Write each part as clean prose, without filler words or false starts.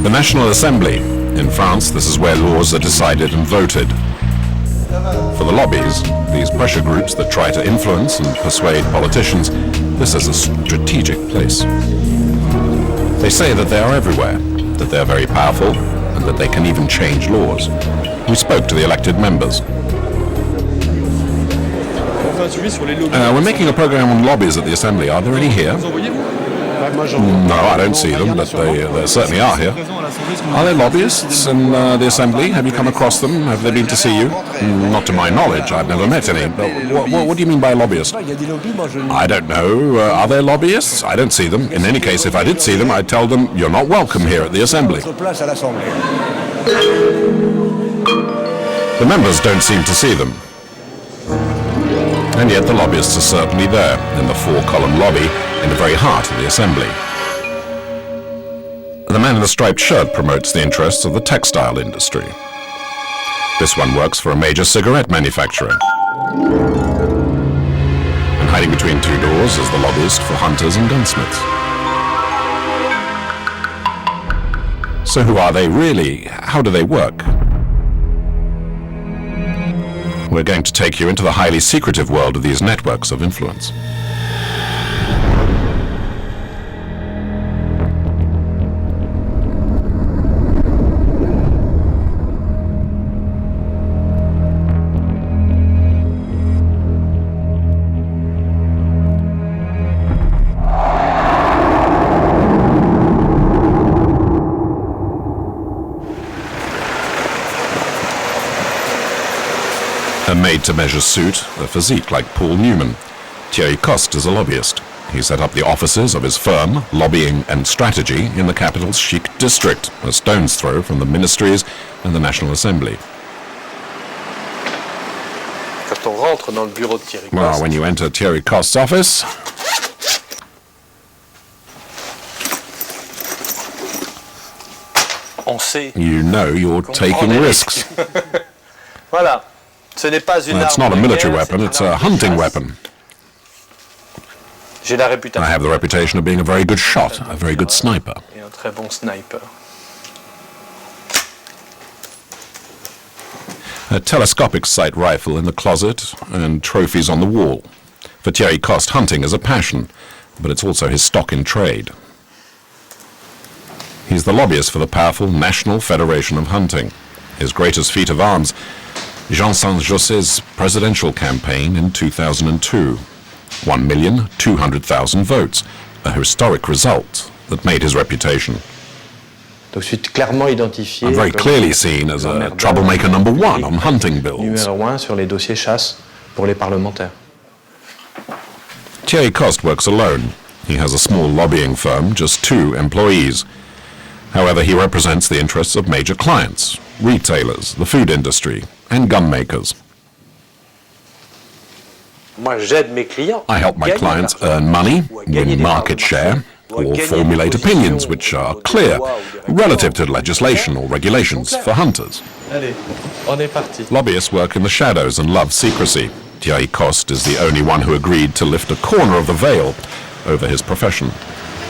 The National Assembly. In France, this is where laws are decided and voted. For the lobbies, these pressure groups that try to influence and persuade politicians, this is a strategic place. They say that they are everywhere, that they are very powerful, and that they can even change laws. We spoke to the elected members. We're making a program on lobbies at the Assembly. Are there any here? No, I don't see them, but they certainly are here. Are there lobbyists in the Assembly? Have you come across them? Have they been to see you? Not to my knowledge. I've never met any. But what do you mean by lobbyist? I don't know. Are there lobbyists? I don't see them. In any case, if I did see them, I'd tell them, you're not welcome here at the Assembly. The members don't seem to see them. And yet the lobbyists are certainly there, in the four-column lobby, in the very heart of the Assembly. The man in the striped shirt promotes the interests of the textile industry. This one works for a major cigarette manufacturer. And hiding between two doors is the lobbyist for hunters and gunsmiths. So who are they really? How do they work? We're going to take you into the highly secretive world of these networks of influence. A made-to-measure suit, a physique like Paul Newman. Gie Cost is a lobbyist. He set up the offices of his firm, Lobbying and Strategy, in the capital's chic district, a stone's throw from the ministries and the National Assembly. Well, when you enter Gie Cost's office, you know you're taking risks. It's not a military weapon, it's a hunting weapon. I have the reputation of being a very good shot, a very good sniper. A telescopic sight rifle in the closet and trophies on the wall. For Gie Cost, hunting is a passion, but it's also his stock in trade. He's the lobbyist for the powerful National Federation of Hunting. His greatest feat of arms, Jean Saint-Joset's presidential campaign in 2002. 1,200,000 votes, a historic result that made his reputation. I'm very clearly seen as a troublemaker number one on hunting bills. Gie Cost works alone. He has a small lobbying firm, just 2 employees. However, he represents the interests of major clients, retailers, the food industry, and gun makers. I help my clients earn money, win market share, or formulate opinions which are clear relative to legislation or regulations for hunters. Lobbyists work in the shadows and love secrecy. Gie Cost is the only one who agreed to lift a corner of the veil over his profession.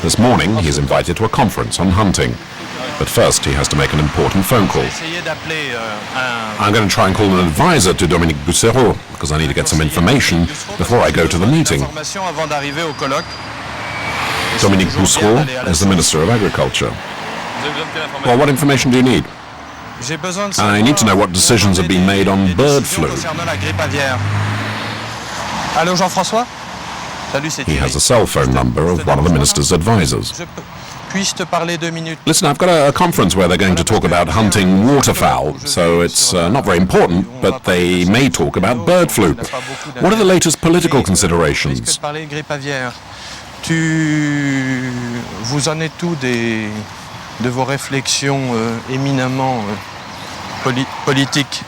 This morning, he's invited to a conference on hunting. But first, he has to make an important phone call. I'm going to try and call an advisor to Dominique Bussereau, because I need to get some information before I go to the meeting. Dominique Bussereau is the Minister of Agriculture. Well, what information do you need? I need to know what decisions have been made on bird flu. He has a cell phone number of one of the minister's advisors. Listen, I've got a conference where they're going to talk about hunting waterfowl, so it's not very important, but they may talk about bird flu. What are the latest political considerations? Vous en êtes où de vos réflexions éminemment politiques?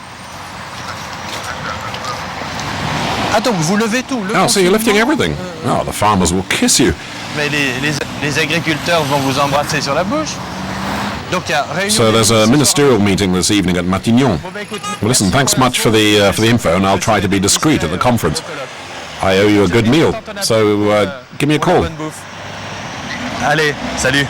Ah, donc vous levez tout. Oh, so you're lifting everything. Oh, the farmers will kiss you. Mais les agriculteurs vont vous embrasser sur la bouche. So there's a ministerial meeting this evening at Matignon. Well, listen, thanks much for the info, and I'll try to be discreet at the conference. I owe you a good meal, so give me a call. Allez, salut.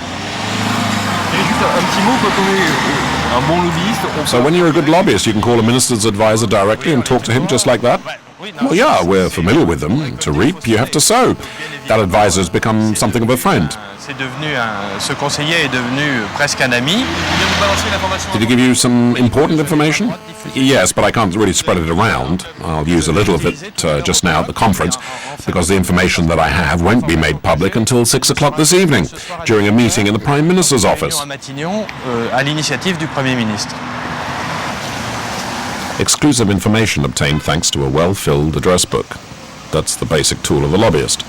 So when you're a good lobbyist, you can call a minister's advisor directly and talk to him just like that? Well, yeah, we're familiar with them. To reap, you have to sow. That advisor has become something of a friend. Ce conseiller est devenu presque un ami. Did he give you some important information? Yes, but I can't really spread it around. I'll use a little of it just now at the conference, because the information that I have won't be made public until 6 o'clock this evening, during a meeting in the Prime Minister's office. À l'initiative du Premier ministre. Exclusive information obtained thanks to a well-filled address book. That's the basic tool of the lobbyist.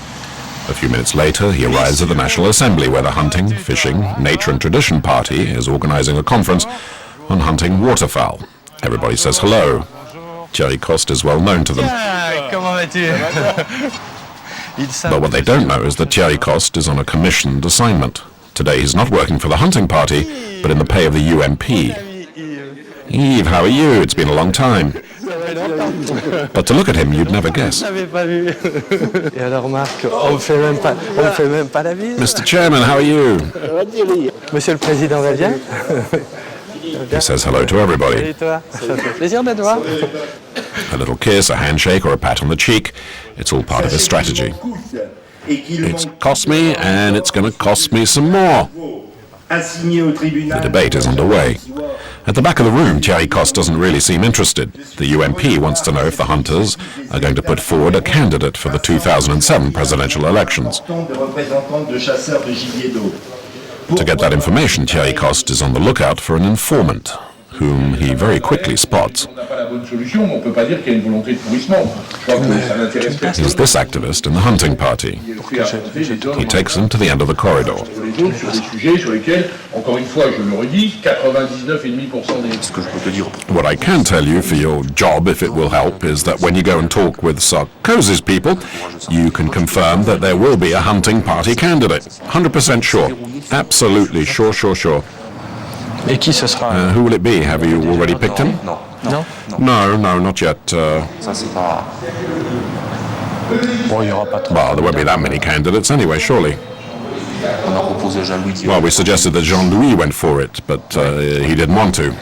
A few minutes later, he arrives at the National Assembly, where the Hunting, Fishing, Nature and Tradition Party is organizing a conference on hunting waterfowl. Everybody says hello. Gie Cost is well known to them. But what they don't know is that Gie Cost is on a commissioned assignment. Today he's not working for the hunting party, but in the pay of the UMP. Yves, how are you? It's been a long time. But to look at him, you'd never guess. Mr. Chairman, how are you? Monsieur le Président va bien? He says hello to everybody. A little kiss, a handshake, or a pat on the cheek. It's all part of his strategy. It's cost me, and it's going to cost me some more. The debate is underway. At the back of the room, Gie Cost doesn't really seem interested. The UMP wants to know if the hunters are going to put forward a candidate for the 2007 presidential elections. To get that information, Gie Cost is on the lookout for an informant, whom he very quickly spots. He's this activist in the hunting party. He takes him to the end of the corridor. What I can tell you for your job, if it will help, is that when you go and talk with Sarkozy's people, you can confirm that there will be a hunting party candidate. 100% sure. Absolutely sure. Et qui ce sera? Who will it be? Have you already picked him? Non. No, not yet. Bon, il y aura pas trop. Well, there won't be that many candidates anyway, surely. Well, we suggested that Jean-Louis went for it, but he didn't want to.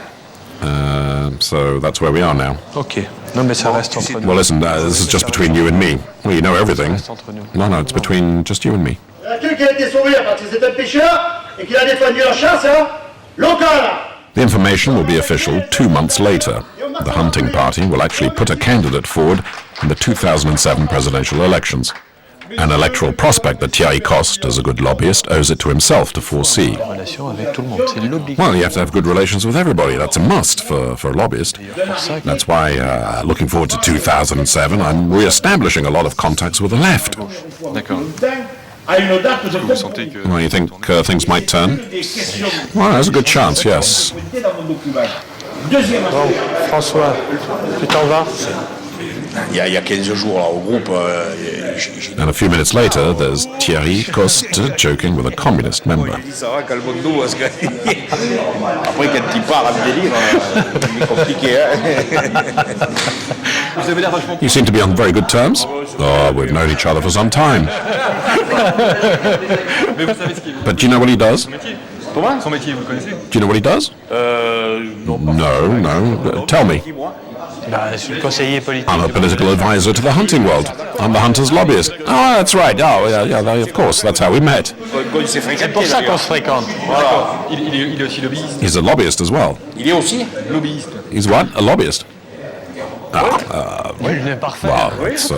So that's where we are now. Ok. Non, mais ça reste entre nous. Well, listen, this is just between you and me. Well, you know everything. No, it's between just you and me. Qui a été sauvé parce que c'est un pêcheur et qu'il a défendu la chasse, local. The information will be official 2 months later. The hunting party will actually put a candidate forward in the 2007 presidential elections. An electoral prospect that Gie Cost, as a good lobbyist, owes it to himself to foresee. Well, you have to have good relations with everybody. That's a must for a lobbyist. That's why, looking forward to 2007, I'm re-establishing a lot of contacts with the left. Well, you think things might turn? Well, there's a good chance, yes. Bon, François, tu t'en vas? Il y a 15 jours là, au groupe. And a few minutes later, there's Gie Cost joking with a communist member. Ça va, calme-toi, parce que après quand il part à délire, c'est compliqué. You seem to be on very good terms. Oh, we've known each other for some time. But do you know what he does? Do you know what he does? No. Tell me. Je suis conseiller politique. I'm a political advisor to the hunting world. I'm the hunter's lobbyist. Oh, that's right. Oh, yeah, of course. That's how we met. C'est pour ça qu'on se fréquente. Il est aussi lobbyiste. He's a lobbyist as well. Il est aussi Lobbyiste. He's what? A lobbyist? Oui, je l'ai parfait. Well, it's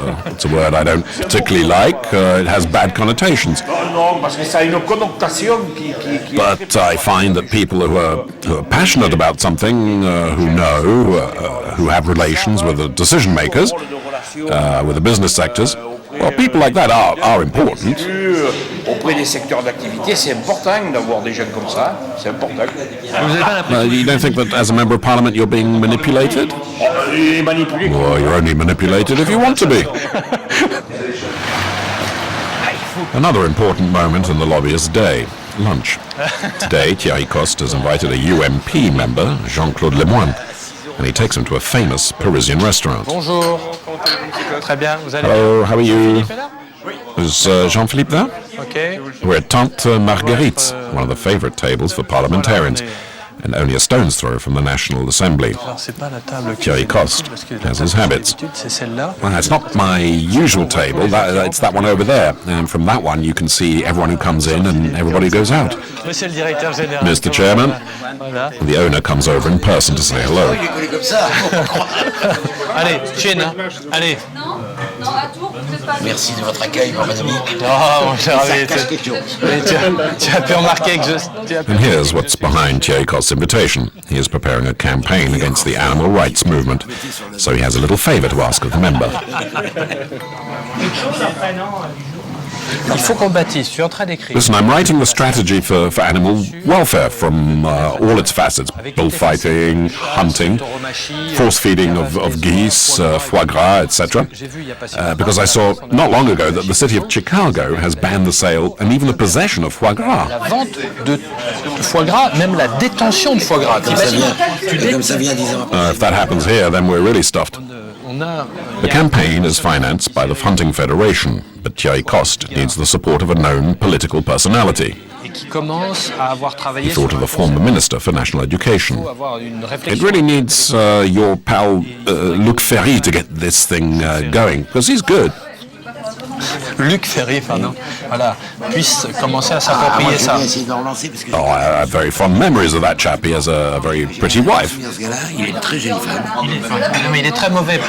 a word I don't particularly like. It has bad connotations. Non, parce que ça a une connotation qui... But I find that people who are passionate about something, who know, who have relations with the decision makers, with the business sectors, well, people like that are important. Auprès des secteurs d'activité, c'est important d'avoir des gens comme ça. C'est important. You don't think that as a member of parliament you're being manipulated? Il est manipulé. Well, you're only manipulated if you want to be. Another important moment in the lobbyist's day, lunch. Today, Gie Cost has invited a UMP member, Jean-Claude Lemoine, and he takes him to a famous Parisian restaurant. Bonjour. Très bien, vous allez Hello, how are you? Is Jean-Philippe there? Ok. We're at Tante Marguerite's, one of the favorite tables for parliamentarians, and only a stone's throw from the National Assembly. Alors c'est pas la table Gie Cost has his habits. C'est celle-là. Well, it's not my usual table, it's that one over there. And from that one you can see everyone who comes in and everybody goes out. Monsieur le directeur général. Mr. Chairman, Voilà. the owner comes over in person to say hello. Allez, Chin. Allez. Non, à Tours, peut-être pas. Merci de votre accueil, mon ami. Oh, mon cher ami. Cache quelque chose. Tu as pu remarquer que And here's what's behind Gie Cost's invitation. He is preparing a campaign against the animal rights movement, so he has a little favour to ask of the member. Il faut qu'on bâtisse. Je suis en train d'écrire. Listen, I'm writing the strategy for animal welfare from all its facets: bullfighting, hunting, force feeding of geese, foie gras, etc. Because I saw not long ago that the city of Chicago has banned the sale and even the possession of foie gras. La vente de foie gras, même la détention de foie gras. Comme ça vient 10 ans. If that happens here, then we're really stuffed. On a The campaign is financed by the Hunting Federation, but Gie Cost needs the support of a known political personality. et qui commence à avoir travaillé He thought of the former Minister for National Education. avoir une It réflexion. really needs your pal Luc Ferry to get this thing going, because he's good. Luc Ferry, pardon, voilà, puisse commencer à Moi, s'approprier je ça. vais essayer de relancer parce que Oh, I have very fond memories of that chap. He has a very pretty wife. ce gars-là, il est une très jolie femme. Non, mais il est très mauvais,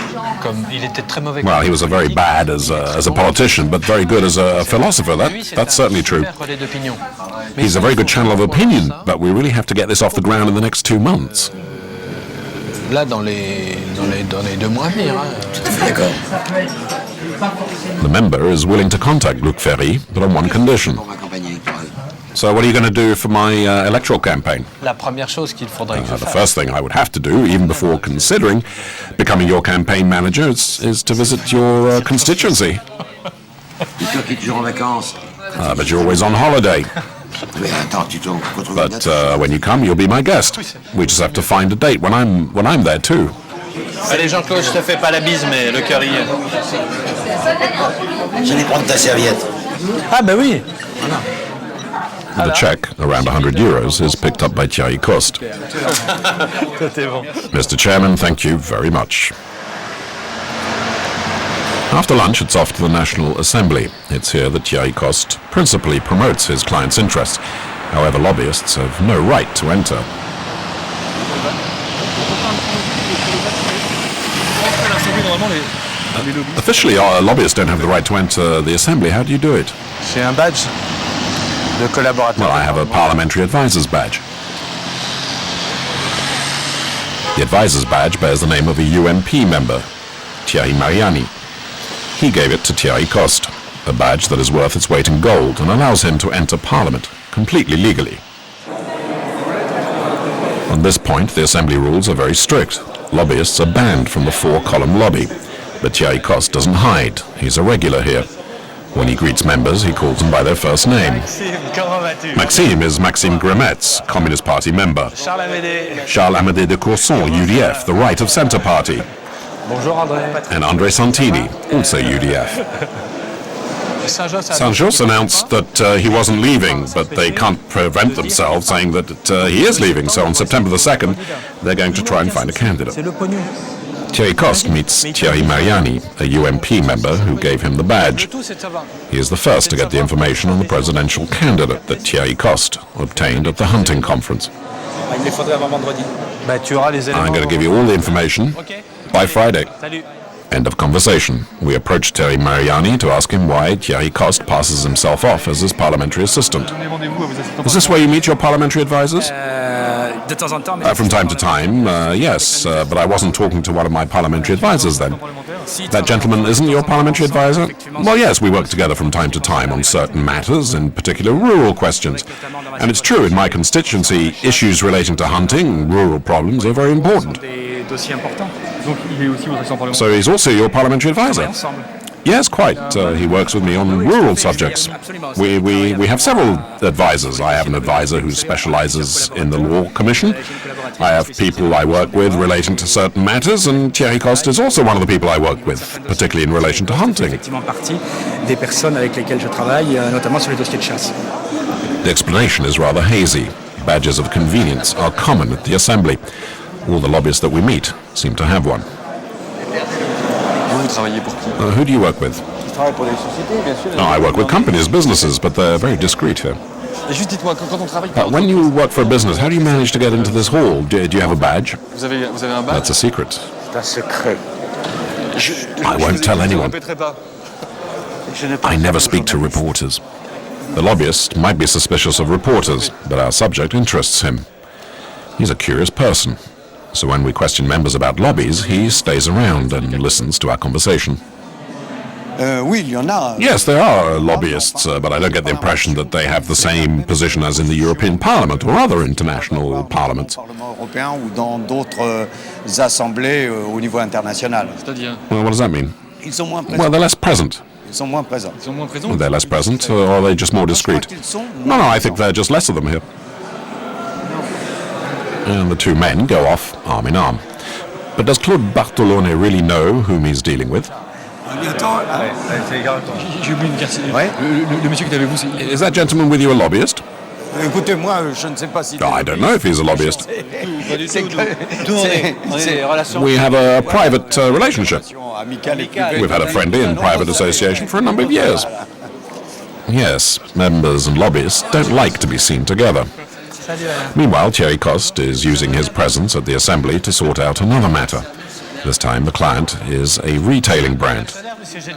comme il était très mauvais. Well, he was a very bad as a politician, but very good as a philosopher. That's certainly true. Relais d'opinion. He's a very good channel of opinion, but we really have to get this off the ground in the next 2 months. Là, dans les 2 mois à venir. Hein. D'accord. The member is willing to contact Luc Ferry, but on one condition. Pour ma campagne électorale. So what are you going to do for my electoral campaign? La première chose qu'il faudrait que je The fasse, first thing I would have to do, even before considering becoming your campaign manager, is to visit your constituency. Et toi qui es toujours en vacances. But you're always on holiday. Mais attends, tu te retrouves une But date. when you come, you'll be my guest. We just have to find a date when I'm there too. Allez Jean-Claude, je te fais pas la bise, mais le cœur y est. J'allais prendre ta serviette. Ah bah oui. The check, around €100, is picked up by Gie Cost. Tout est bon. Mr. Chairman, thank you very much. After lunch, it's off to the National Assembly. It's here that Gie Cost principally promotes his clients' interests. However, lobbyists have no right to enter. Officially, lobbyists don't have the right to enter the Assembly. How do you do it? J'ai un badge de collaborateur. Well, I have a Parliamentary Advisor's Badge. The Advisor's Badge bears the name of a UMP member, Thierry Mariani. He gave it to Gie Cost, a badge that is worth its weight in gold and allows him to enter Parliament completely legally. On this point, the Assembly rules are very strict. Lobbyists are banned from the 4-column lobby, but Gie Cost doesn't hide. He's a regular here. When he greets members, he calls them by their first name. Comment vas-tu? Maxime is Maxime Gremetz, Communist Party member. Charles Amédée. Charles-Amédée de Courson, UDF, the Right of Centre Party. Bonjour André. And André Santini, also UDF. Saint-Just announced that he wasn't leaving, but they can't prevent themselves saying that he is leaving. So on September the 2nd, they're going to try and find a candidate. C'est le pognon. Gie Cost meets Thierry Mariani, a UMP member who gave him the badge. Tout c'est de savoir. He is the first to get the information on the presidential candidate that Gie Cost obtained at the hunting conference. Il les faudrait avant vendredi. Bah tu auras les éléments. I'm going to give you all the information OK. by Friday. Salut. End of conversation. We approached Thierry Mariani to ask him why Gie Cost passes himself off as his parliamentary assistant. Is this where you meet your parliamentary advisors? De temps en temps, mais From time to time, yes, but I wasn't talking to one of my parliamentary advisors then. That gentleman isn't your parliamentary advisor? Well, yes, we work together from time to time on certain matters, in particular rural questions. And it's true, in my constituency, issues relating to hunting, rural problems, are very important. des dossiers importants. Donc il est aussi votre assistant parlementaire. So he's also your parliamentary advisor? Ensemble. Yes, quite. He works with me on rural subjects. We have several advisors. I have an advisor who specializes in the Law Commission. I have people I work with relating to certain matters, and Gie Cost is also one of the people I work with, particularly in relation to hunting. Des personnes avec lesquelles je travaille, notamment sur les dossiers de chasse. The explanation is rather hazy. Badges of convenience are common at the Assembly. All the lobbyists that we meet seem to have one. Who do you work with? I work with companies, businesses, but they're very discreet here. When you work for a business, how do you manage to get into this hall? Do you have a badge? That's a secret. I won't tell anyone. I never speak to reporters. The lobbyist might be suspicious of reporters, but our subject interests him. He's a curious person. So when we question members about lobbies, he stays around and listens to our conversation. Yes, there are lobbyists, but I don't get the impression that they have the same position as in the European Parliament or other international parliaments. Well, what does that mean? Well, they're less present. They're less present, or are they just more discreet? No, I think there are just less of them here. And the two men go off arm in arm. But does Claude Bartolone really know whom he's dealing with? Is that gentleman with you a lobbyist? I don't know if he's a lobbyist. We have a private relationship. We've had a friendly and private association for a number of years. Yes, members and lobbyists don't like to be seen together. Meanwhile, Gie Cost is using his presence at the Assembly to sort out another matter. This time the client is a retailing brand,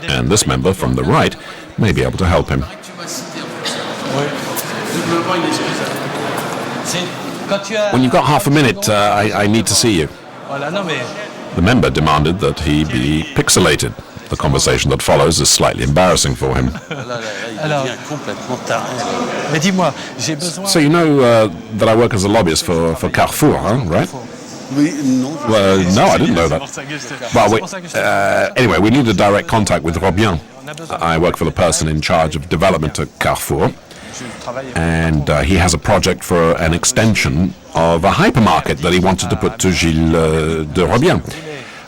and this member from the right may be able to help him. When you've got half a minute, I need to see you. The member demanded that he be pixelated. The conversation that follows is slightly embarrassing for him. So you know that I work as a lobbyist for Carrefour, right? Well, no, I didn't know that. Well, anyway, we need a direct contact with Robien. I work for the person in charge of development at Carrefour, and he has a project for an extension of a hypermarket that he wanted to put to Gilles de Robien.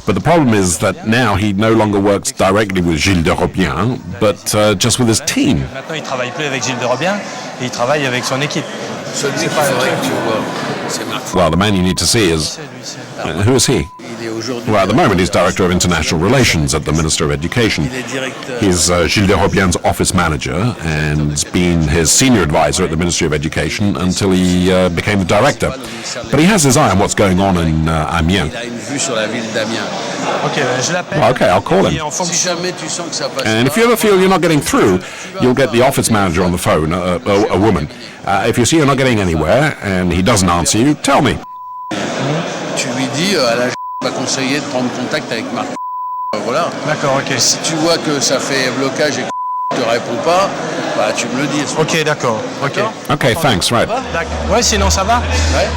But the problem is that now he no longer works directly with Gilles de Robien, but just with his team. Well, the man you need to see is... who is he? Well, at the moment he's Director of International Relations at the Minister of Education. He's Gilles de Robien's office manager and has been his senior advisor at the Ministry of Education until he became the director. But he has his eye on what's going on in Amiens. Well, okay, I'll call him. And if you ever feel you're not getting through, you'll get the office manager on the phone, a woman. If you see you're not getting anywhere and he doesn't answer you, tell me. Tu lui dis à la va conseiller de prendre contact avec Marc. Voilà. D'accord, ok. Si tu vois que ça fait blocage et que te répond pas, bah tu me le dis. Ok, d'accord. Ok. Okay, thanks, right. Ouais, sinon ça va? Ouais.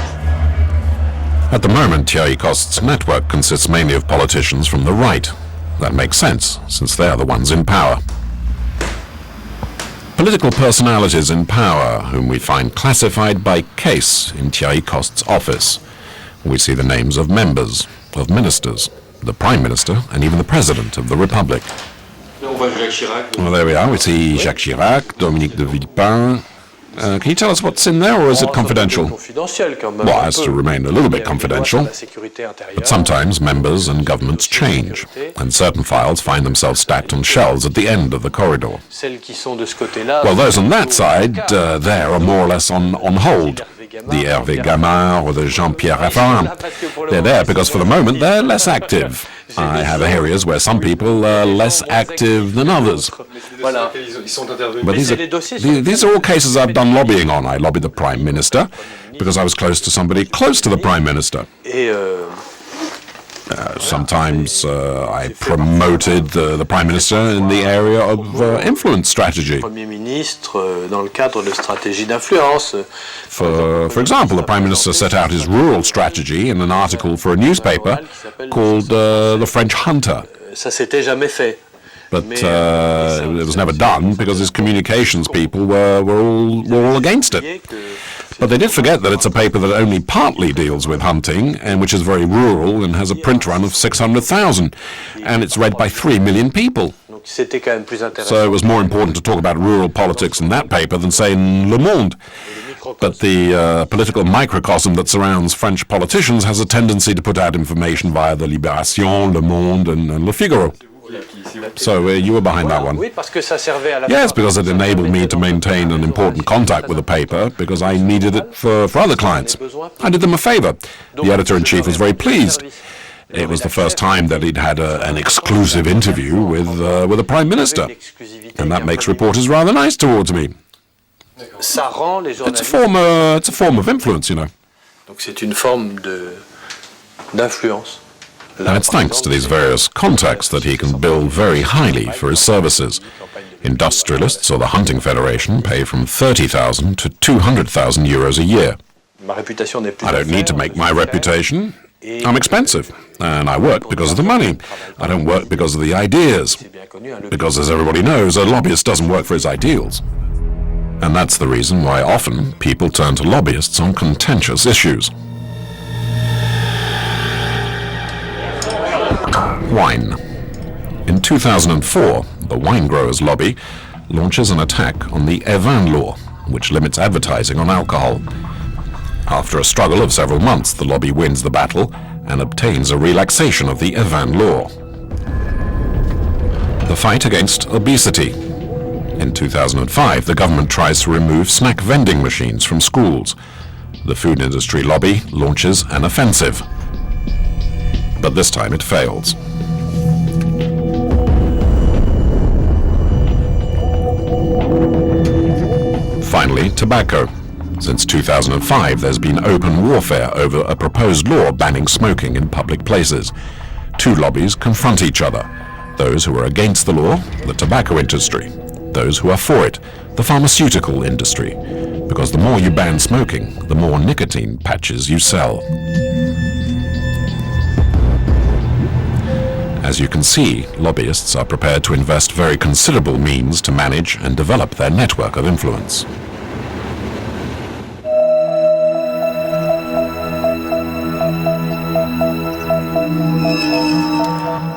At the moment, Gie Cost's network consists mainly of politicians from the right. That makes sense, since they are the ones in power. Political personalities in power, whom we find classified by case in Gie Cost's office. We see the names of members, of ministers, the Prime Minister, and even the President of the Republic. Well, there we are. We see Jacques Chirac, Dominique de Villepin. Can you tell us what's in there, or is it confidential? Well, it has to remain a little bit confidential. But sometimes members and governments change, and certain files find themselves stacked on shelves at the end of the corridor. Well, those on that side, there are more or less on hold. The Hervé Gamard or the Jean-Pierre Raffarin. They're there because for the moment they're less active. I have areas where some people are less active than others. But these are all cases I've done lobbying on. I lobbied the Prime Minister because I was close to somebody close to the Prime Minister. Sometimes I promoted the Prime Minister in the area of influence strategy. For example, the Prime Minister set out his rural strategy in an article for a newspaper called The French Hunter. But it was never done because his communications people were all against it. But they did forget that it's a paper that only partly deals with hunting, and which is very rural and has a print run of 600,000, and it's read by 3 million people. So it was more important to talk about rural politics in that paper than, say, in Le Monde. But the political microcosm that surrounds French politicians has a tendency to put out information via the Libération, Le Monde, and Le Figaro. So you were behind that one. Yes, because it enabled me to maintain an important contact with the paper, because I needed it for other clients. I did them a favor. The editor-in-chief was very pleased. It was the first time that he'd had an exclusive interview with a prime minister, and that makes reporters rather nice towards me. It's a form of influence, you know. And it's thanks to these various contacts that he can bill very highly for his services. Industrialists or the Hunting Federation pay from 30,000 to 200,000 euros a year. I don't need to make my reputation. I'm expensive, and I work because of the money. I don't work because of the ideas. Because, as everybody knows, a lobbyist doesn't work for his ideals. And that's the reason why often people turn to lobbyists on contentious issues. Wine. In 2004, the Wine Growers Lobby launches an attack on the Evin law, which limits advertising on alcohol. After a struggle of several months, the lobby wins the battle and obtains a relaxation of the Evin law. The fight against obesity. In 2005, the government tries to remove snack vending machines from schools. The food industry lobby launches an offensive. But this time it fails. Finally, tobacco. Since 2005, there's been open warfare over a proposed law banning smoking in public places. Two lobbies confront each other. Those who are against the law, the tobacco industry. Those who are for it, the pharmaceutical industry. Because the more you ban smoking, the more nicotine patches you sell. As you can see, lobbyists are prepared to invest very considerable means to manage and develop their network of influence.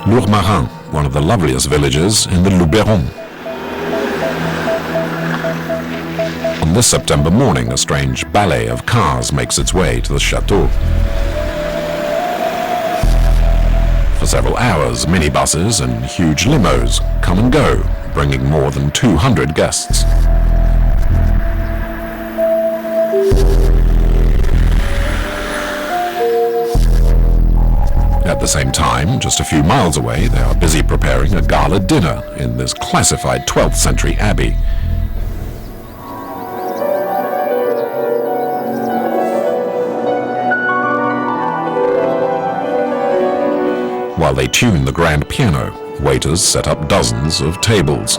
Lourmarin, one of the loveliest villages in the Luberon. On this September morning, a strange ballet of cars makes its way to the chateau. For several hours, minibuses and huge limos come and go, bringing more than 200 guests. At the same time, just a few miles away, they are busy preparing a gala dinner in this classified 12th century abbey. While they tune the grand piano, waiters set up dozens of tables.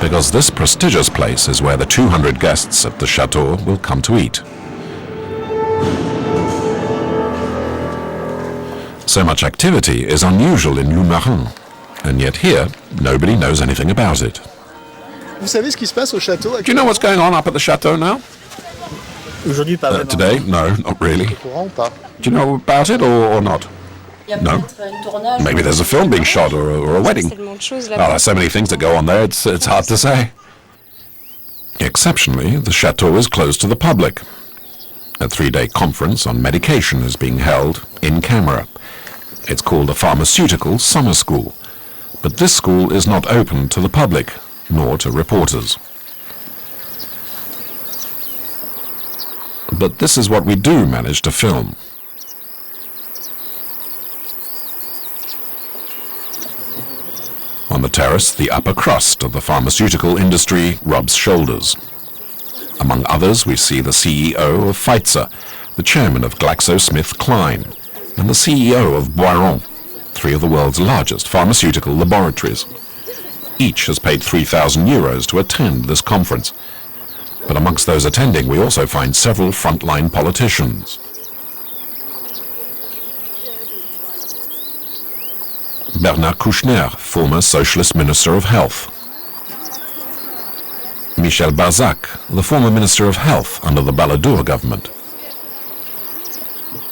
Because this prestigious place is where the 200 guests at the chateau will come to eat. So much activity is unusual in Lourmarin, and yet here, nobody knows anything about it. Do you know what's going on up at the chateau now? Today? No, not really. Do you know about it or not? No? Maybe there's a film being shot or a wedding. Oh, there's so many things that go on there, it's hard to say. Exceptionally, the chateau is closed to the public. A 3-day conference on medication is being held in camera. It's called a Pharmaceutical Summer School. But this school is not open to the public, nor to reporters. But this is what we do manage to film. On the terrace, the upper crust of the pharmaceutical industry rubs shoulders. Among others, we see the CEO of Pfizer, the chairman of GlaxoSmithKline, and the CEO of Boiron, 3 of the world's largest pharmaceutical laboratories. Each has paid 3,000 euros to attend this conference. But amongst those attending, we also find several frontline politicians. Bernard Kouchner, former Socialist Minister of Health. Michel Barzac, the former Minister of Health under the Balladur government.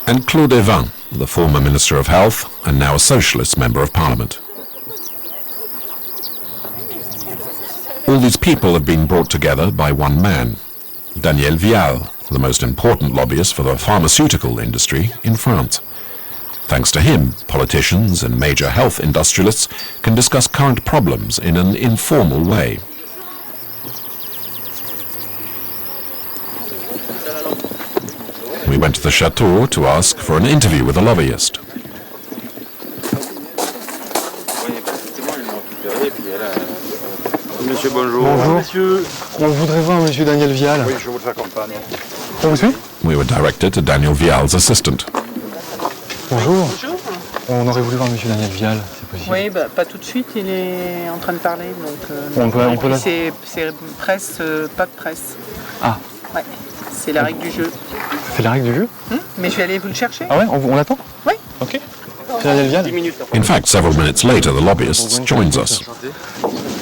And Claude Evin, the former Minister of Health and now a Socialist Member of Parliament. All these people have been brought together by one man, Daniel Vial, the most important lobbyist for the pharmaceutical industry in France. Thanks to him, politicians and major health industrialists can discuss current problems in an informal way. We went to the chateau to ask for an interview with a lobbyist. Monsieur, bonjour. Bonjour, monsieur. On voudrait voir monsieur Daniel Vial. Oui, je vous accompagne. On vous suit? We were directed to Daniel Vial's assistant. Bonjour. Bonjour. On aurait voulu voir monsieur Daniel Vial, c'est possible. Oui, bah, pas tout de suite, il est en train de parler, donc... on peut là. C'est presse, pas de presse. Ah. Ouais, c'est la règle du jeu. C'est la règle du jeu? Mais je vais aller vous le chercher. Ah ouais, on l'attend? Oui. Ok. C'est Daniel Vial. In fact, several minutes later, the lobbyist joins us.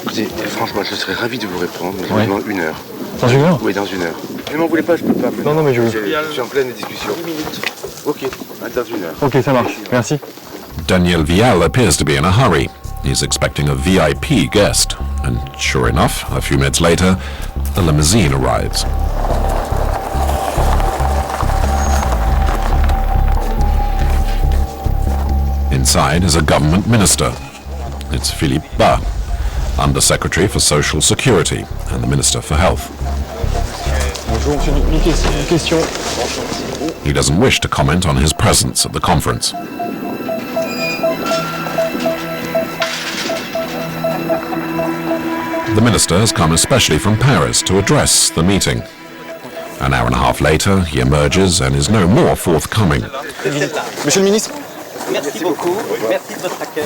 Écoutez, franchement, je serais ravi de vous répondre, mais je demande 1 heure. Dans 1 heure? Oui, dans 1 heure. Ne m'en voulez pas, je peux pas. Non, mais je suis en pleine discussion. 10 minutes. Ok, dans 1 heure. Ok, ça marche. Merci. Daniel Vial appears to be in a hurry. He's expecting a VIP guest. And sure enough, a few minutes later, a limousine arrives. Inside is a government minister. It's Philippe Bas, Under-Secretary for Social Security and the Minister for Health. Bonjour, monsieur, une question. He doesn't wish to comment on his presence at the conference. The minister has come especially from Paris to address the meeting. An hour and a half later, he emerges and is no more forthcoming. Monsieur le ministre. Merci beaucoup, merci de votre accueil.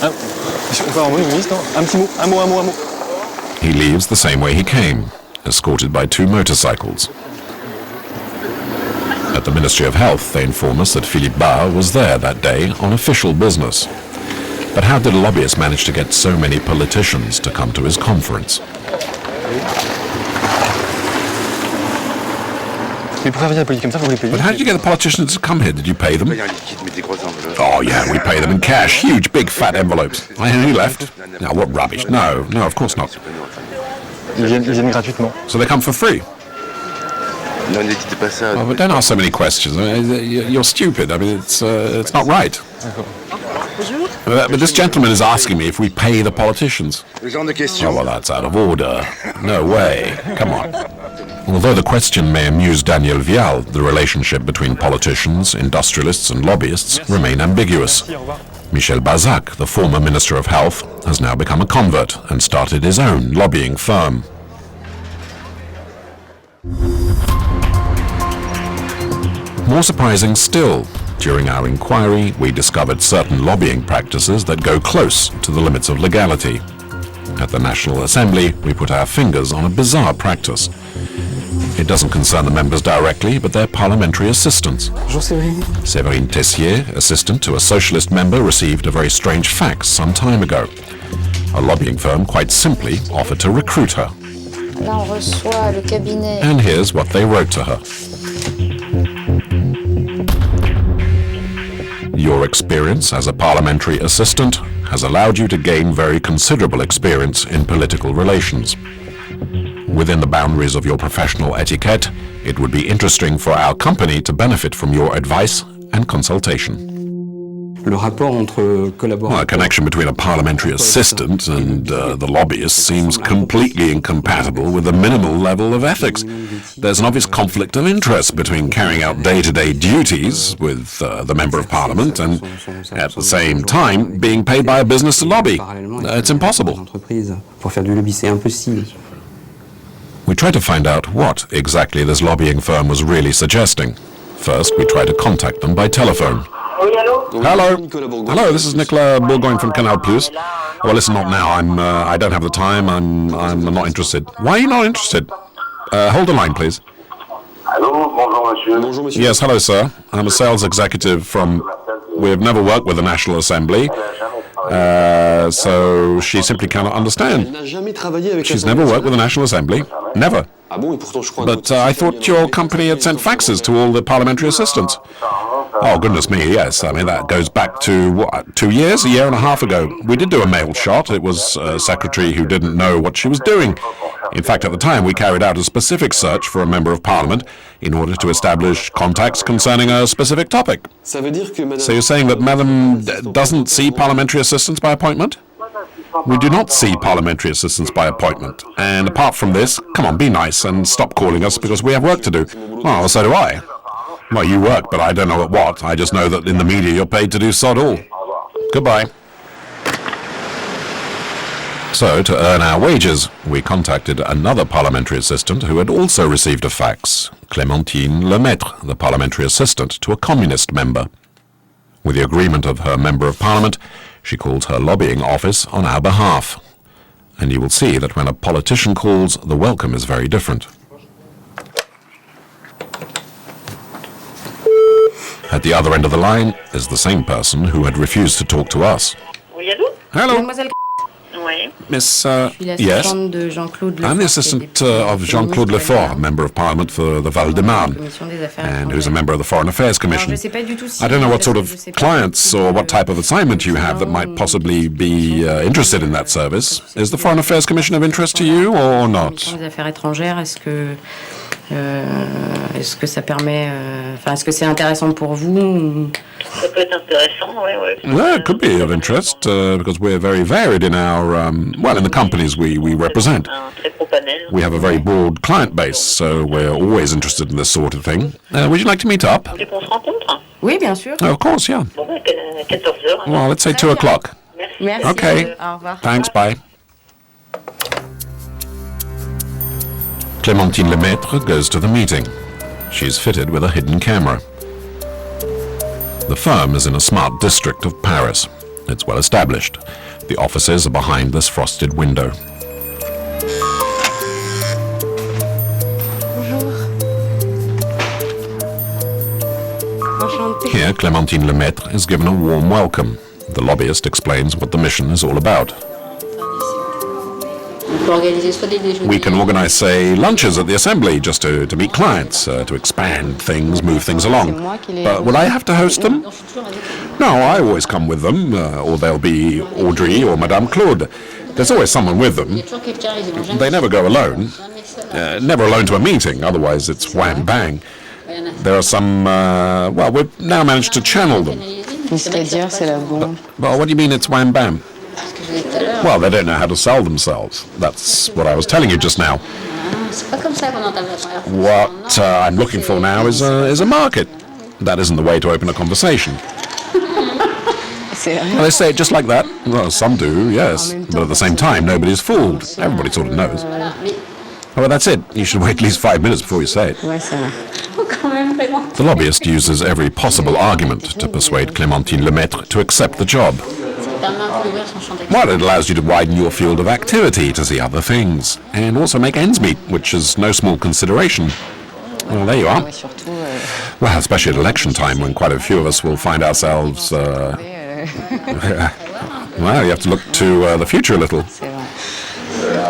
Ah, on peut envoyer le ministre, non? Un petit mot, un mot. He leaves the same way he came, escorted by 2 motorcycles. At the Ministry of Health, they inform us that Philippe Bas was there that day on official business. But how did a lobbyist manage to get so many politicians to come to his conference? Mais pour faire venir la politique comme ça, vous les payez? But how did you get the politicians to come here? Did you pay them? Oh yeah, we pay them in cash, huge, big, fat envelopes. And he left. Now what rubbish? No, of course not. Ils viennent gratuitement. So they come for free? Non, ne dites pas ça. Oh, but don't ask so many questions. I mean, you're stupid. I mean, it's not right. But this gentleman is asking me if we pay the politicians. Oh, well, that's out of order. No way. Come on. Although the question may amuse Daniel Vial, the relationship between politicians, industrialists and lobbyists remain ambiguous. Michel Barzac, the former Minister of Health, has now become a convert and started his own lobbying firm. More surprising still, during our inquiry, we discovered certain lobbying practices that go close to the limits of legality. At the National Assembly, we put our fingers on a bizarre practice. It doesn't concern the members directly, but their parliamentary assistants. Bonjour, Séverine. Séverine Tessier, assistant to a socialist member, received a very strange fax some time ago. A lobbying firm quite simply offered to recruit her. Là, on reçoit le cabinet. And here's what they wrote to her. Your experience as a parliamentary assistant has allowed you to gain very considerable experience in political relations. Within the boundaries of your professional etiquette, it would be interesting for our company to benefit from your advice and consultation. Well, a connection between a parliamentary assistant and the lobbyist seems completely incompatible with the minimal level of ethics. There's an obvious conflict of interest between carrying out day-to-day duties with the Member of Parliament and, at the same time, being paid by a business to lobby. It's impossible. We tried to find out what exactly this lobbying firm was really suggesting. First, we tried to contact them by telephone. Hello. Hello, this is Nicolas Bourgogne from Canal Plus. Well, listen, not now. I don't have the time. I'm not interested. Why are you not interested? Hold the line, please. Hello, bonjour, monsieur. Yes, hello, sir. I'm a sales executive from we've never worked with the National Assembly, so she simply cannot understand. She's never worked with the National Assembly, never. But I thought your company had sent faxes to all the parliamentary assistants. Oh, goodness me, yes. I mean, that goes back to, what, 2 years, a year and a half ago. We did do a mail shot. It was a secretary who didn't know what she was doing. In fact, at the time, we carried out a specific search for a member of parliament in order to establish contacts concerning a specific topic. So you're saying that Madam doesn't see parliamentary assistants by appointment? We do not see parliamentary assistants by appointment. And apart from this, come on, be nice and stop calling us because we have work to do. Well, so do I. Well, you work, but I don't know at what. I just know that in the media you're paid to do sod all. Goodbye. So, to earn our wages, we contacted another parliamentary assistant who had also received a fax, Clémentine Lemaitre, the parliamentary assistant to a communist member. With the agreement of her member of parliament, she calls her lobbying office on our behalf. And you will see that when a politician calls, the welcome is very different. At the other end of the line is the same person who had refused to talk to us. Hello. Miss, yes, I'm the assistant of Jean-Claude Lefort, member of parliament for the Val-de-Marne, and who's a member of the Foreign Affairs Commission. I don't know what sort of clients or what type of assignment you have that might possibly be interested in that service. Is the Foreign Affairs Commission of interest to you or not? Est-ce que ça permet, est-ce que c'est intéressant pour vous? Ça peut être intéressant, oui. Well, it could be of interest because we're very varied in our, in the companies we represent. We have a very broad client base, so we're always interested in this sort of thing. Would you like to meet up? Oui, bien sûr. Of course, yeah. Well, let's say 2 o'clock. Merci. Okay. Au revoir. Thanks, bye. Clémentine Lemaitre goes to the meeting. She's fitted with a hidden camera. The firm is in a smart district of Paris. It's well established. The offices are behind this frosted window. Here, Clémentine Lemaitre is given a warm welcome. The lobbyist explains what the mission is all about. We can organize, say, lunches at the Assembly just to meet clients, to expand things, move things along. But will I have to host them? No, I always come with them, or they'll be Audrey or Madame Claude. There's always someone with them. They never go alone. Never alone to a meeting, otherwise it's wham bang. There are some, we've now managed to channel them. Well, what do you mean it's wham bam? Well, they don't know how to sell themselves. That's what I was telling you just now. What I'm looking for now is a market. That isn't the way to open a conversation. Well, they say it just like that. Well, some do, yes. But at the same time, nobody's fooled. Everybody sort of knows. Well, that's it. You should wait at least 5 minutes before you say it. The lobbyist uses every possible argument to persuade Clémentine Lemaitre to accept the job. Well, it allows you to widen your field of activity to see other things, and also make ends meet, which is no small consideration. Well, there you are. Well, especially at election time, when quite a few of us will find ourselves, well, you have to look to the future a little.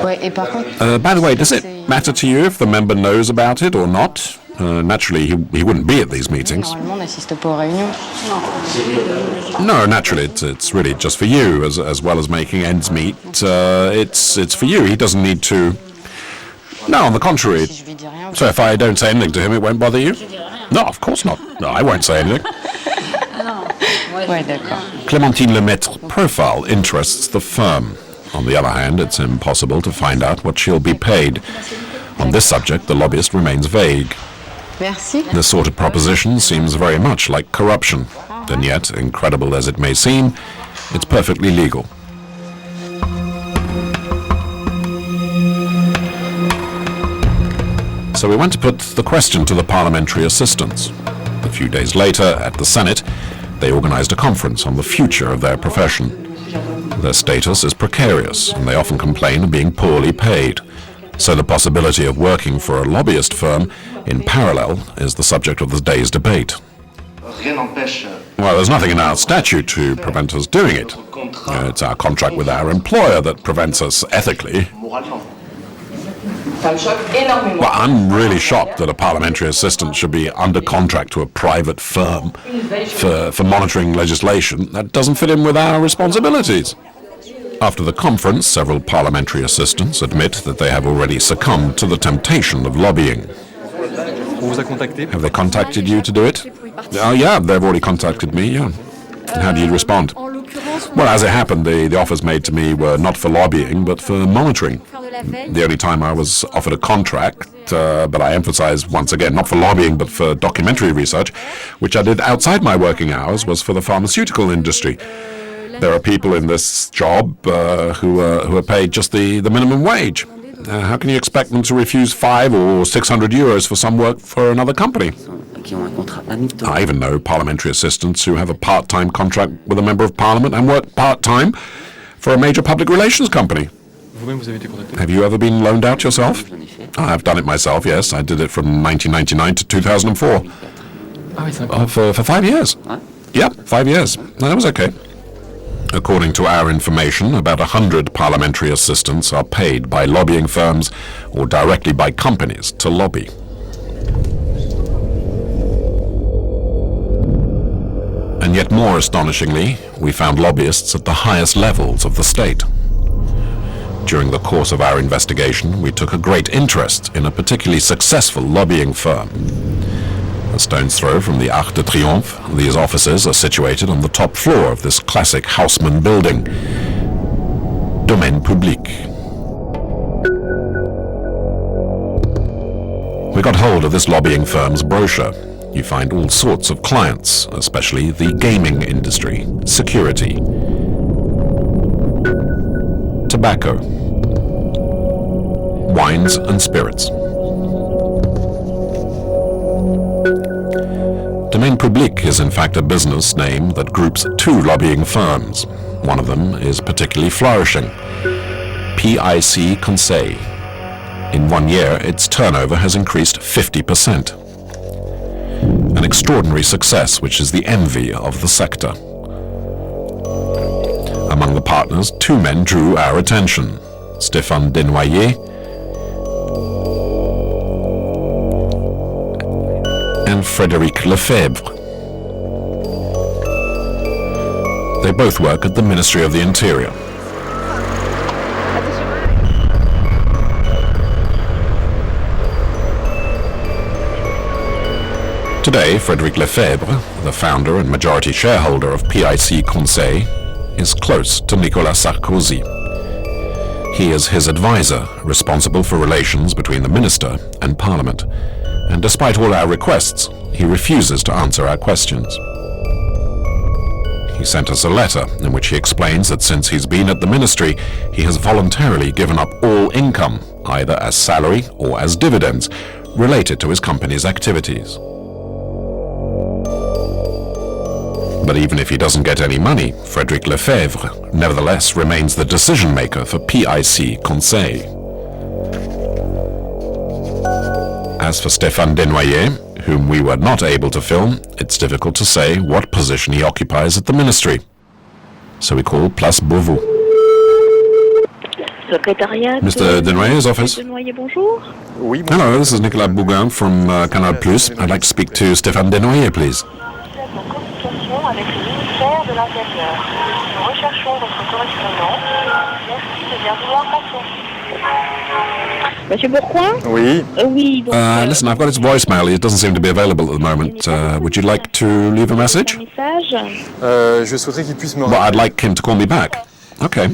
By the way, does it matter to you if the member knows about it or not? Naturally, he wouldn't be at these meetings. No, naturally, it's really just for you, as well as making ends meet. It's for you. He doesn't need to. No, on the contrary. So if I don't say anything to him, it won't bother you? No, of course not. No, I won't say anything. Clémentine Lemaitres' profile interests the firm. On the other hand, it's impossible to find out what she'll be paid. On this subject, the lobbyist remains vague. This sort of proposition seems very much like corruption, and yet, incredible as it may seem, it's perfectly legal. So we went to put the question to the parliamentary assistants. A few days later, at the Senate, they organized a conference on the future of their profession. Their status is precarious, and they often complain of being poorly paid. So the possibility of working for a lobbyist firm in parallel is the subject of the day's debate. Well, there's nothing in our statute to prevent us doing it. It's our contract with our employer that prevents us ethically. Well, I'm really shocked that a parliamentary assistant should be under contract to a private firm for monitoring legislation that doesn't fit in with our responsibilities. After the conference, several parliamentary assistants admit that they have already succumbed to the temptation of lobbying. Have they contacted you to do it? Oh, yeah, they've already contacted me, yeah. How do you respond? Well, as it happened, the offers made to me were not for lobbying, but for monitoring. The only time I was offered a contract, but I emphasize once again, not for lobbying, but for documentary research, which I did outside my working hours, was for the pharmaceutical industry. There are people in this job who are paid just the minimum wage. How can you expect them to refuse 500 or 600 euros for some work for another company? I even know parliamentary assistants who have a part-time contract with a member of parliament and work part-time for a major public relations company. Have you ever been loaned out yourself? I've done it myself, yes. I did it from 1999 to 2004. For 5 years. Yeah, 5 years. That was okay. According to our information, about 100 parliamentary assistants are paid by lobbying firms or directly by companies to lobby. And yet more astonishingly, we found lobbyists at the highest levels of the state. During the course of our investigation, we took a great interest in a particularly successful lobbying firm. A stone's throw from the Arc de Triomphe, these offices are situated on the top floor of this classic Haussmann building, Domaine Public. We got hold of this lobbying firm's brochure. You find all sorts of clients, especially the gaming industry, security, tobacco, wines and spirits. Domaine Public is in fact a business name that groups two lobbying firms. One of them is particularly flourishing, PIC Conseil. In 1 year, its turnover has increased 50%. An extraordinary success which is the envy of the sector. Among the partners, two men drew our attention, Stéphane Desnoyers and Frédéric Lefebvre. They both work at the Ministry of the Interior. Today, Frédéric Lefebvre, the founder and majority shareholder of PIC Conseil, is close to Nicolas Sarkozy. He is his advisor, responsible for relations between the minister and Parliament. And despite all our requests, he refuses to answer our questions. He sent us a letter in which he explains that since he's been at the ministry, he has voluntarily given up all income, either as salary or as dividends, related to his company's activities. But even if he doesn't get any money, Frédéric Lefebvre nevertheless remains the decision maker for PIC Conseil. As for Stéphane Desnoyers, whom we were not able to film, it's difficult to say what position he occupies at the ministry. So we call Place Beauvau. Mr. Desnoyers' office. Hello, this is Nicolas Bougain from Canal+. I'd like to speak to Stéphane Desnoyers, please. Avec le ministère de l'Intérieur. Nous recherchons votre correspondant. Merci de bien vouloir passer. Monsieur Bourcoin? Oui. Oui. Listen, I've got his voicemail. It doesn't seem to be available at the moment. Would you like to leave a message? Je souhaiterais qu'il puisse me... Well, I'd like him to call me back. Okay.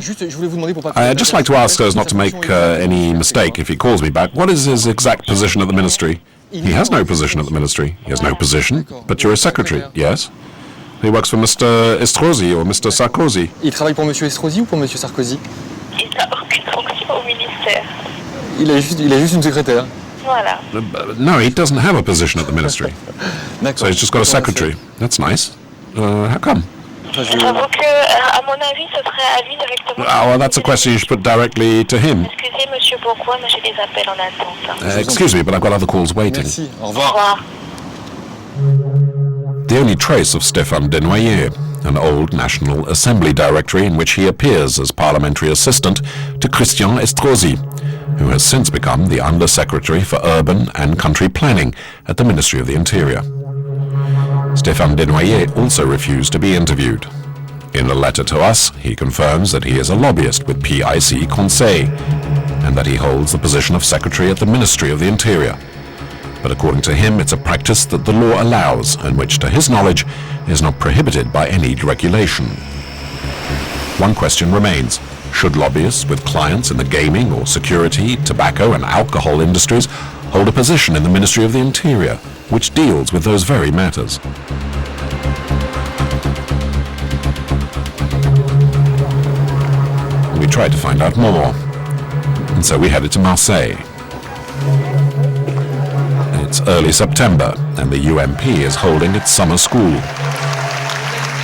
I'd just like to ask us not to make any mistake if he calls me back. What is his exact position at the ministry? He has no position at the ministry. He has no position, but you're a secretary, yes? He works for Mr. Estrosi or Mr. Sarkozy. Il travaille pour Monsieur Estrosi ou pour Monsieur Sarkozy? Il n'a aucune fonction au ministère. Il est juste une secrétaire. Voilà. No, he doesn't have a position at the ministry. So he's just got a secretary. That's nice. How come? J'avoue que, à mon avis, ce serait à lui directement. Oh, well, that's a question you should put directly to him. Excusez, Monsieur Bourcoin, mais j'ai des appels en attente. Excuse me, but I've got other calls waiting. Merci. Au revoir. the only trace of Stéphane Desnoyers, an old National Assembly directory in which he appears as parliamentary assistant to Christian Estrosi, who has since become the Under-Secretary for Urban and Country Planning at the Ministry of the Interior. Stéphane Desnoyers also refused to be interviewed. In a letter to us, he confirms that he is a lobbyist with PIC Conseil and that he holds the position of Secretary at the Ministry of the Interior. But according to him, it's a practice that the law allows and which, to his knowledge, is not prohibited by any regulation. One question remains. Should lobbyists with clients in the gaming or security, tobacco and alcohol industries hold a position in the Ministry of the Interior, which deals with those very matters? We tried to find out more, and so we headed to Marseille. It's early September, and the UMP is holding its summer school.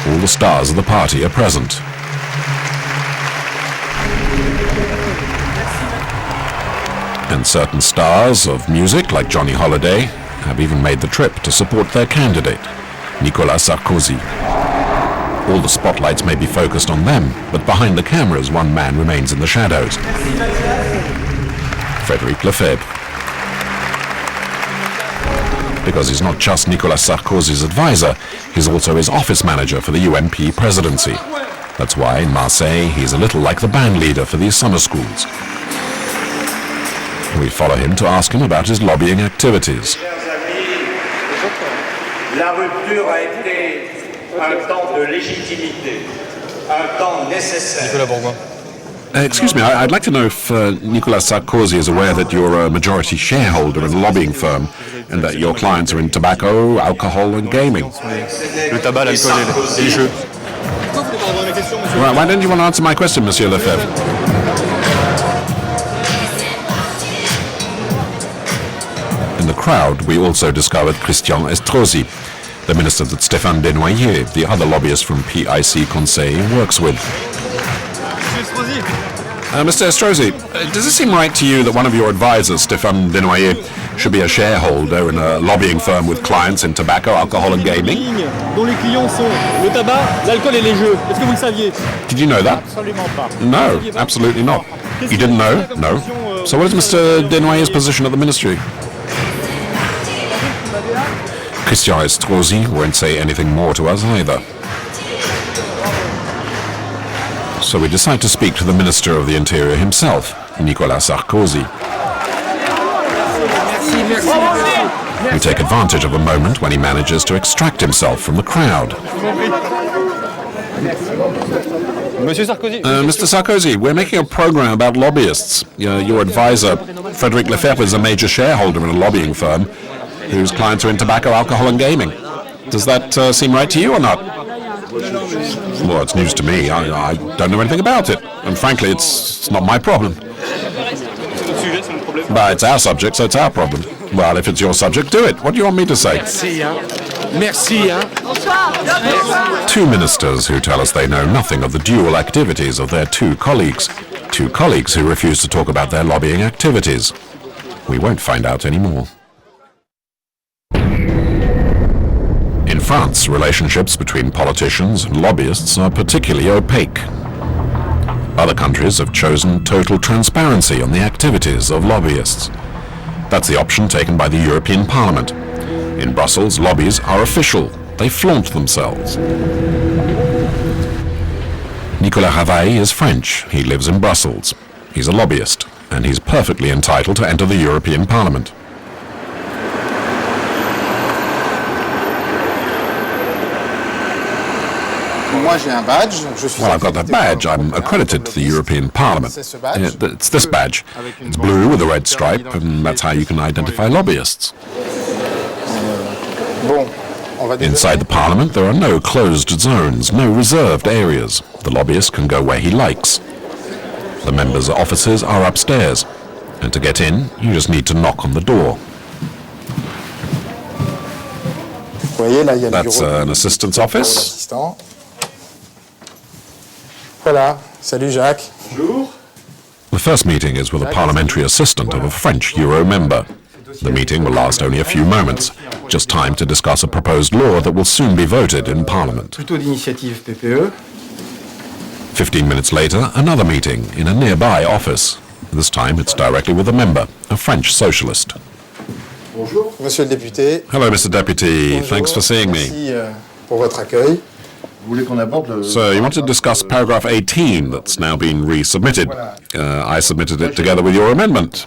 All the stars of the party are present. And certain stars of music, like Johnny Hallyday, have even made the trip to support their candidate, Nicolas Sarkozy. All the spotlights may be focused on them, but behind the cameras, one man remains in the shadows. Frédéric Lefebvre. Because he's not just Nicolas Sarkozy's advisor, he's also his office manager for the UMP presidency. That's why in Marseille he's a little like the band leader for these summer schools. We follow him to ask him about his lobbying activities. La rupture a été un temps de légitimité, un temps nécessaire. Excuse me, I'd like to know if Nicolas Sarkozy is aware that you're a majority shareholder in a lobbying firm and that your clients are in tobacco, alcohol and gaming. Le tabac, l'alcool et les jeux. Well, why don't you want to answer my question, Monsieur Lefebvre? In the crowd, we also discovered Christian Estrosi, the minister that Stéphane Desnoyers, the other lobbyist from PIC Conseil, works with. Mr. Estrosi, does it seem right to you that one of your advisors, Stéphane Desnoyers, should be a shareholder in a lobbying firm with clients in tobacco, alcohol and gaming? Dont les clients sont le tabac, l'alcool et les jeux. Est-ce que vous le saviez? Did you know that? Absolument pas. No, absolutely not. You didn't know? No. So what is Mr. Desnoyers' position at the ministry? Christian Estrosi won't say anything more to us either. So we decide to speak to the Minister of the Interior himself, Nicolas Sarkozy. We take advantage of a moment when he manages to extract himself from the crowd. Mr. Sarkozy, we're making a program about lobbyists. Your advisor, Frédéric Lefebvre, is a major shareholder in a lobbying firm whose clients are in tobacco, alcohol and gaming. Does that seem right to you or not? Well, it's news to me. I don't know anything about it. And frankly, it's not my problem. But it's our subject, so it's our problem. Well, if it's your subject, do it. What do you want me to say? Merci, Two ministers who tell us they know nothing of the dual activities of their two colleagues. Two colleagues who refuse to talk about their lobbying activities. We won't find out any more. In France, relationships between politicians and lobbyists are particularly opaque. Other countries have chosen total transparency on the activities of lobbyists. That's the option taken by the European Parliament. In Brussels, lobbies are official. They flaunt themselves. Nicolas Ravaille is French. He lives in Brussels. He's a lobbyist, and he's perfectly entitled to enter the European Parliament. Well, I've got that badge. I'm accredited to the European Parliament. It's this badge. It's blue with a red stripe, and that's how you can identify lobbyists. Inside the Parliament, there are no closed zones, no reserved areas. The lobbyist can go where he likes. The members' offices are upstairs, and to get in, you just need to knock on the door. That's an assistant's office. Voilà, salut Jacques. Bonjour. The first meeting is with a parliamentary assistant of a French Euro member. The meeting will last only a few moments, just time to discuss a proposed law that will soon be voted in Parliament. Plutôt d'initiative PPE. 15 minutes later, another meeting in a nearby office. This time it's directly with a member, a French socialist. Bonjour, Monsieur le député. Hello, Mr. Deputy. Bonjour. Thanks for seeing me. Merci pour votre accueil. So you want to discuss paragraph 18 that's now been resubmitted. I submitted it together with your amendment.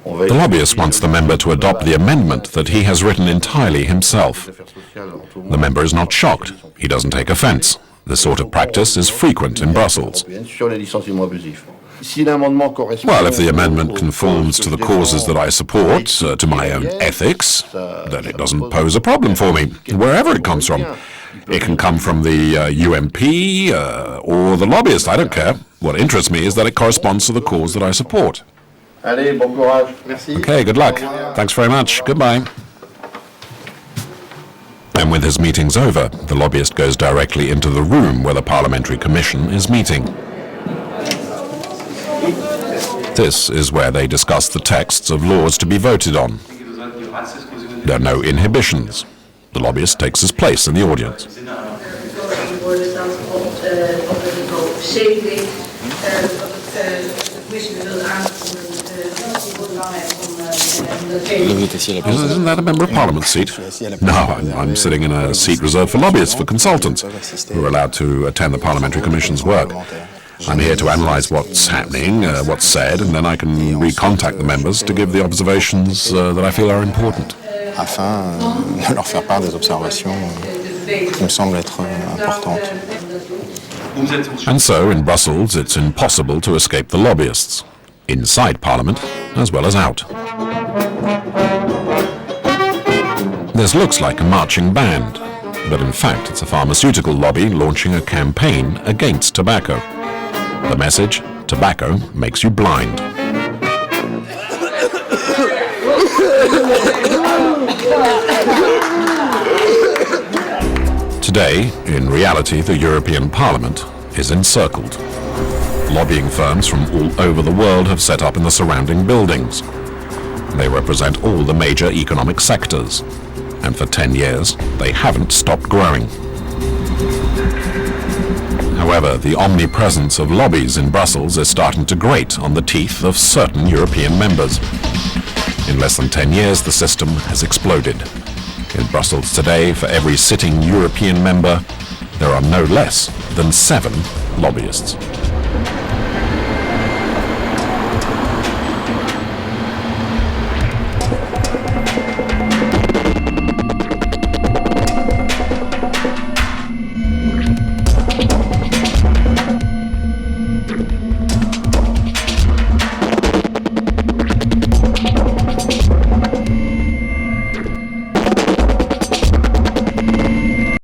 The lobbyist wants the member to adopt the amendment that he has written entirely himself. The member is not shocked. He doesn't take offense. This sort of practice is frequent in Brussels. Well, if the amendment conforms to the causes that I support, to my own ethics, then it doesn't pose a problem for me, wherever it comes from. It can come from the UMP or the lobbyist, I don't care. What interests me is that it corresponds to the cause that I support. Okay, good luck. Thanks very much. Goodbye. And with his meetings over, the lobbyist goes directly into the room where the Parliamentary Commission is meeting. This is where they discuss the texts of laws to be voted on. There are no inhibitions. The lobbyist takes his place in the audience. Isn't that a member of Parliament seat? No, I'm sitting in a seat reserved for lobbyists, for consultants, who are allowed to attend the Parliamentary Commission's work. I'm here to analyse what's happening, what's said, and then I can recontact the members to give the observations that I feel are important. Afin de leur faire part des observations qui me semblent être importantes. And so, in Brussels, it's impossible to escape the lobbyists, inside Parliament as well as out. This looks like a marching band, but in fact it's a pharmaceutical lobby launching a campaign against tobacco. The message, tobacco makes you blind. Today, in reality, the European Parliament is encircled. Lobbying firms from all over the world have set up in the surrounding buildings. They represent all the major economic sectors, and for 10 years, they haven't stopped growing. However, the omnipresence of lobbies in Brussels is starting to grate on the teeth of certain European members. In less than 10 years, the system has exploded. In Brussels today, for every sitting European member, there are no less than 7 lobbyists.